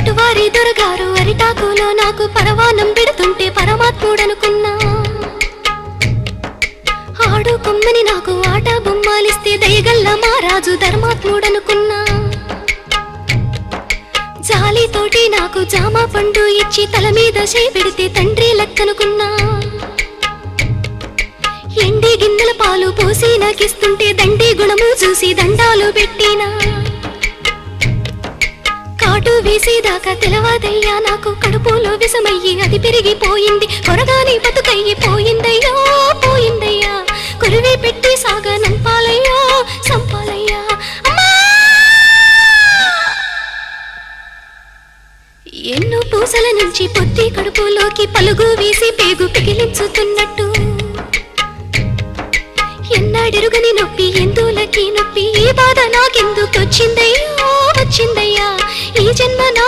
పటువారి దొరగారు అరిటాకులో నాకు పరవానం పెడుతుంటే పరమాత్ముడనుకున్నా. ఆడు కొమ్మని నాకు ఆట బొమ్మాలిస్తే దయగల్ల మారాజు ధర్మాత్ముడనుకున్నా. జాలితోటి నాకు జామ పండు ఇచ్చి తల మీద చేయి పెడితే తండ్రి లెక్కనుకున్నా. ఎండి గిన్నెల పాలు పోసి నాకిస్తుంటే దండి గుణము చూసి దండాలు పెట్టినా. కాటు వేసేదాకా తెలవాదయ్యా నాకు కడుపులో విషమయ్యి అది పెరిగిపోయింది. కొరగాని బతుకయ్యి పోయిందయ్యో పోయిందయ్యా. కొరివి పెట్టి సాగా నంపాలయ్యో సంపాలయ్యా. ఎన్నో పూసల నుంచి పొత్తి కడుపులోకి పలుగు వేసి పేగు పిగిలించుతున్నట్టు. ఎన్నాడెరుగని నొప్పి ఎందులకి నొప్పి ఈ బాధ నాకెందుకొచ్చిందయ్యో వచ్చిందయ్యా. ఈ జన్మ